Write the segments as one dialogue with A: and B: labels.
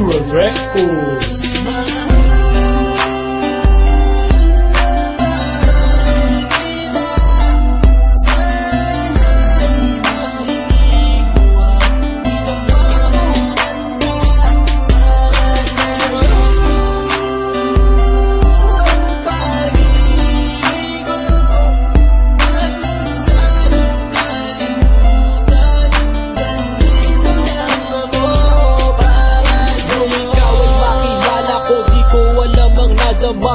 A: Pura Records.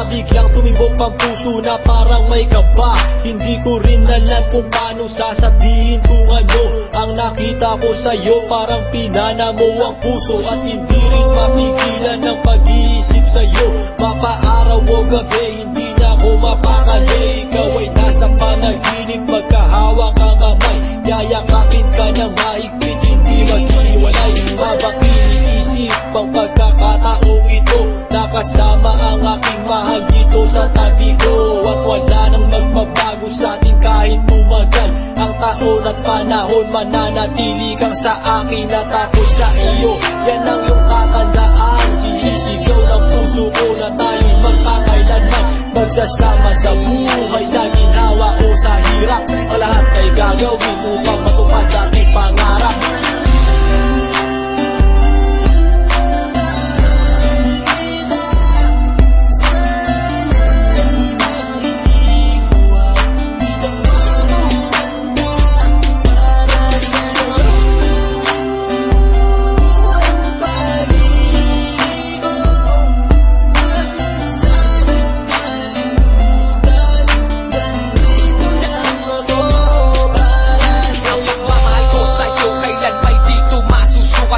B: Biglang tumimbok ang puso na parang may kaba. Hindi ko rin alam kung paano sasabihin kung ano ang nakita ko sa'yo. Parang pinana mo ang puso at hindi rin mapigilan ng pag-iisip sa'yo. Mapaaraw o gabi, hindi na ako mapakali. Ikaw ay nasa panaginip, magkahawak ang kamay. Yayakapin ka ng mahigpit, hindi maghiwalay. Habang iniisip ang pagkakataong ito, nakasama ang aking mahal dito sa tabi ko. At wala nang magbabago sa atin kahit tumagal ang taon at panahon. Mananatili kang sa akin at ako'y sa iyo. Yan ang iyong tatandaan. Sinisigaw ng puso ko na tayo'y magkakailanman magsasama sa buhay, sa ginawa o sa hirap. Ang lahat ay gagawin upang matupad ating pangarap.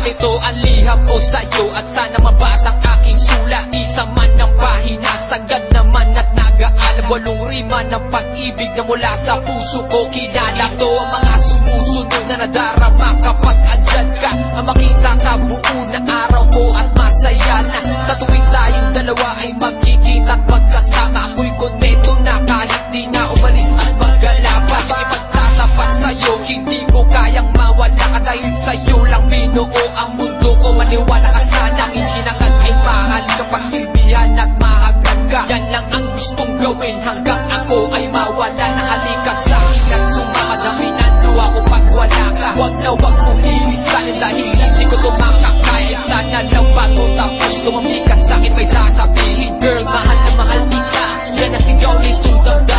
B: Ito ang liham ko sa'yo at sana mabasa ang aking sulat. Isa man ng pahina, sagad naman at nag-aalam. 8 rima ng pag-ibig na mula sa puso ko kinala. Ito ang mga sumusunod na nadarama kapag andyan ka. Ang makita ka buo na araw ko at masaya na. Sa tuwing tayong dalawa ay magkikita at magkasama. Ako'y kontento na kahit di na umalis at maggalapan. Yung ipagtatapat sa'yo, hindi ko kayang mawala ka. Dahil sa'yo lang binuo ang mundo ko. Maniwala ka sana, ang hinangad ay mahal kapag silbihan at mahagad ka. Yan lang ang gustong gawin hanggang ako ay mawala na. Halika sa'kin at sumama na pinando ako pag wala ka. Huwag na huwag mong ilisanin dahil hindi ko tumakakaya. Sana lang bago tapos tumamig ka sa'kin may sasabihin. Girl, mahal na mahal kita, yan ang sigaw nitong damdamin.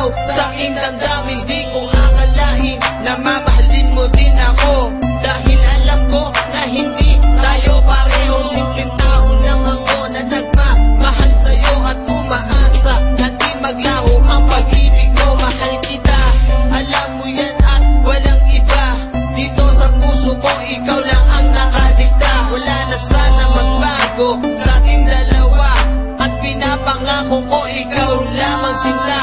B: Sa aking damdamin, di ko akalain na mamahalin mo din ako. Dahil alam ko na hindi tayo pareho. Simpleng tao lang ako na nagmamahal sa'yo at umaasa na di maglaho ang pag-ibig ko. Mahal kita, alam mo yan at walang iba. Dito sa puso ko, ikaw lang ang nakadikta. Wala na sana magbago sa ating dalawa at pinapangako ko ikaw lamang sinta.